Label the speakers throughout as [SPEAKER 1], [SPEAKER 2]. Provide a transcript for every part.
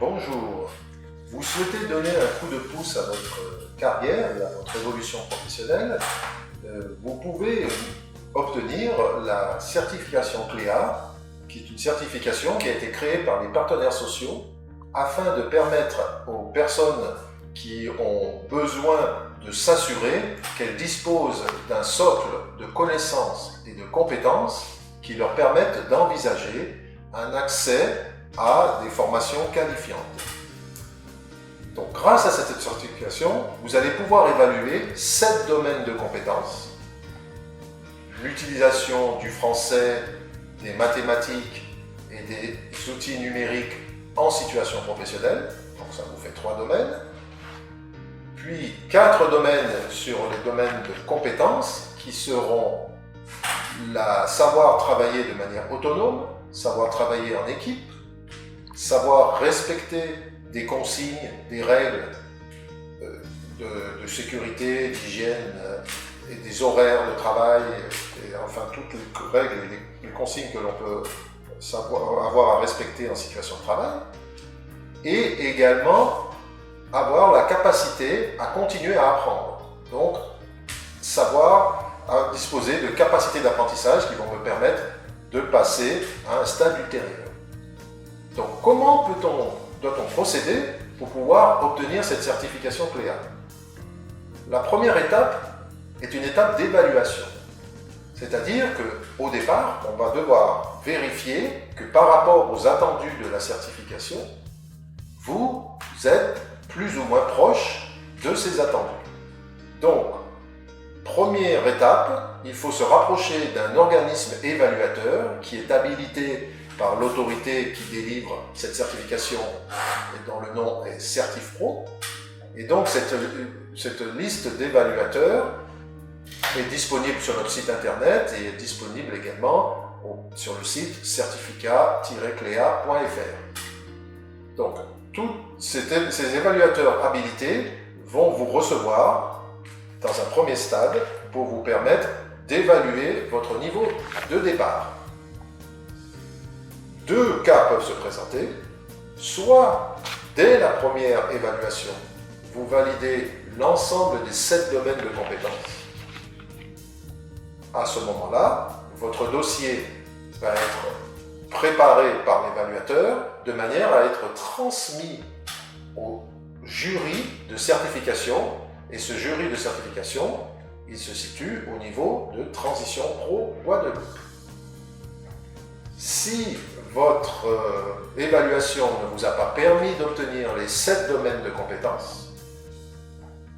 [SPEAKER 1] Bonjour. Vous souhaitez donner un coup de pouce à votre carrière, à votre évolution professionnelle. Vous pouvez obtenir la certification CLEA, qui est une certification qui a été créée par les partenaires sociaux afin de permettre aux personnes qui ont besoin de s'assurer qu'elles disposent d'un socle de connaissances et de compétences qui leur permettent d'envisager un accès à des formations qualifiantes. Donc, grâce à cette certification, vous allez pouvoir évaluer 7 domaines de compétences. L'utilisation du français, des mathématiques et des outils numériques en situation professionnelle. Donc ça vous fait 3 domaines. Puis 4 domaines sur les domaines de compétences qui seront savoir travailler de manière autonome, savoir travailler en équipe, savoir respecter des consignes, des règles de sécurité, d'hygiène et des horaires de travail, et enfin toutes les règles et les consignes que l'on peut avoir à respecter en situation de travail, et également avoir la capacité à continuer à apprendre. Donc, savoir disposer de capacités d'apprentissage qui vont me permettre de passer à un stade ultérieur. Donc, comment doit-on procéder pour pouvoir obtenir cette certification CLEA? La première étape est une étape d'évaluation. C'est-à-dire qu'au départ, on va devoir vérifier que par rapport aux attendus de la certification, vous êtes plus ou moins proche de ces attendus. Donc, première étape, il faut se rapprocher d'un organisme évaluateur qui est habilité par l'autorité qui délivre cette certification, et dont le nom est CertifPro. Et donc cette liste d'évaluateurs est disponible sur notre site internet et est disponible également sur le site certificat-clea.fr. Donc, tous ces évaluateurs habilités vont vous recevoir dans un premier stade pour vous permettre d'évaluer votre niveau de départ. 2 cas peuvent se présenter. Soit, dès la première évaluation, vous validez l'ensemble des 7 domaines de compétences. À ce moment-là, votre dossier va être préparé par l'évaluateur de manière à être transmis au jury de certification. Et ce jury de certification, il se situe au niveau de Transition Pro Guadeloupe. Si votre évaluation ne vous a pas permis d'obtenir les 7 domaines de compétences,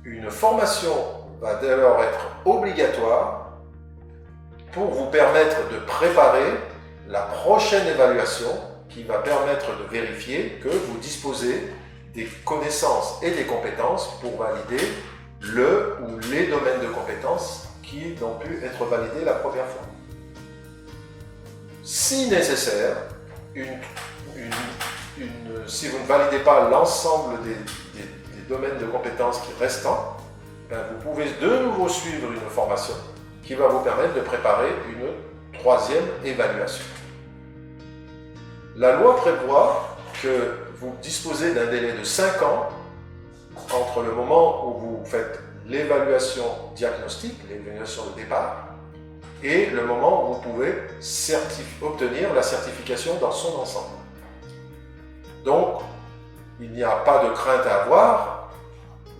[SPEAKER 1] une formation va dès lors être obligatoire pour vous permettre de préparer la prochaine évaluation qui va permettre de vérifier que vous disposez des connaissances et des compétences pour valider le ou les domaines de compétences qui n'ont pu être validés la première fois. Si nécessaire, si vous ne validez pas l'ensemble des domaines de compétences qui restants, vous pouvez de nouveau suivre une formation qui va vous permettre de préparer une 3e évaluation. La loi prévoit que vous disposez d'un délai de 5 ans entre le moment où vous faites l'évaluation diagnostique, l'évaluation de départ, et le moment où vous pouvez obtenir la certification dans son ensemble. Donc, il n'y a pas de crainte à avoir.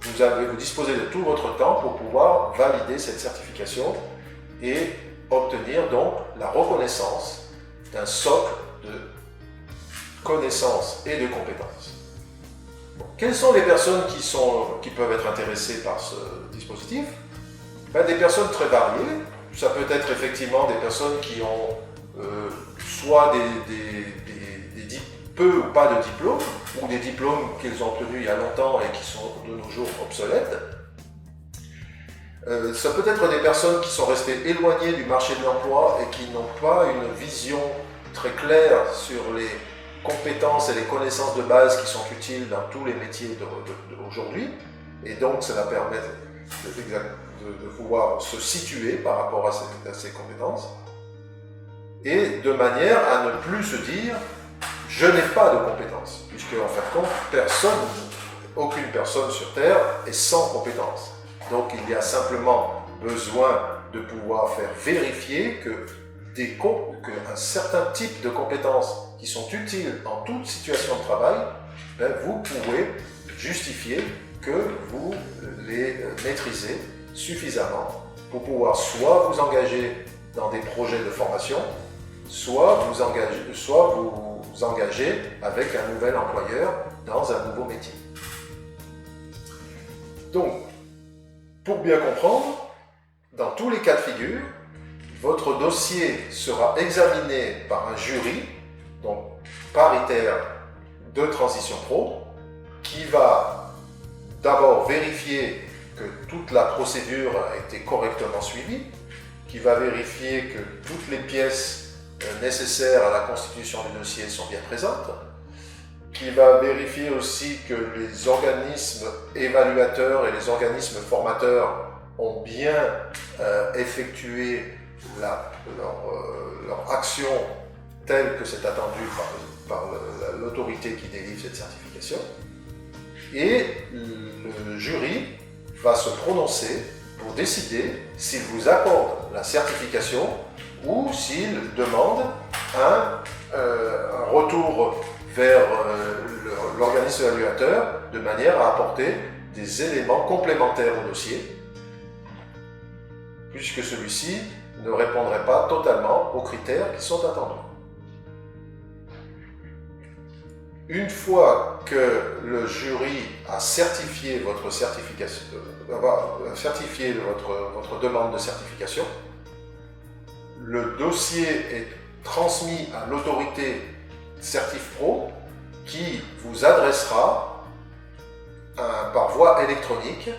[SPEAKER 1] Vous disposez de tout votre temps pour pouvoir valider cette certification et obtenir donc la reconnaissance d'un socle de connaissances et de compétences. Bon, quelles sont les personnes qui peuvent être intéressées par ce dispositif? Des personnes très variées. Ça peut être effectivement des personnes qui ont soit peu ou pas de diplôme, ou des diplômes qu'ils ont obtenus il y a longtemps et qui sont de nos jours obsolètes. Ça peut être des personnes qui sont restées éloignées du marché de l'emploi et qui n'ont pas une vision très claire sur les compétences et les connaissances de base qui sont utiles dans tous les métiers d'aujourd'hui. Et donc, cela permet de pouvoir se situer par rapport à ces compétences. Et de manière à ne plus se dire « je n'ai pas de compétences, puisque en fin de compte, aucune personne sur Terre est sans compétences. Donc il y a simplement besoin de pouvoir faire vérifier qu'un certain type de compétences qui sont utiles en toute situation de travail, vous pouvez justifier que vous les maîtrisez suffisamment pour pouvoir soit vous engager dans des projets de formation, soit vous engager avec un nouvel employeur dans un nouveau métier. Donc, pour bien comprendre, dans tous les cas de figure, votre dossier sera examiné par un jury, donc paritaire de Transition Pro, qui va d'abord vérifier que toute la procédure a été correctement suivie, qui va vérifier que toutes les pièces nécessaires à la constitution du dossier sont bien présentes, qui va vérifier aussi que les organismes évaluateurs et les organismes formateurs ont bien effectué leur action telle que c'est attendu par l'autorité qui délivre cette certification. Et le jury va se prononcer pour décider s'il vous accorde la certification ou s'il demande un retour vers l'organisme évaluateur de manière à apporter des éléments complémentaires au dossier, puisque celui-ci ne répondrait pas totalement aux critères qui sont attendus. Une fois que le jury a certifié votre certification, certifié votre demande de certification, le dossier est transmis à l'autorité CertifPro qui vous adressera par voie électronique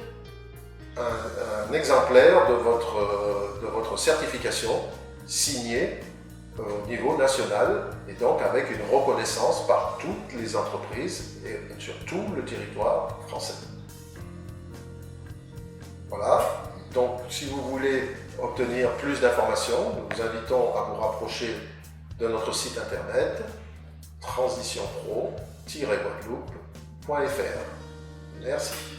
[SPEAKER 1] un exemplaire de votre certification signée au niveau national et donc avec une reconnaissance par toutes les entreprises et sur tout le territoire français. Voilà, donc si vous voulez obtenir plus d'informations, nous vous invitons à vous rapprocher de notre site internet transitionpro-guadeloupe.fr. Merci.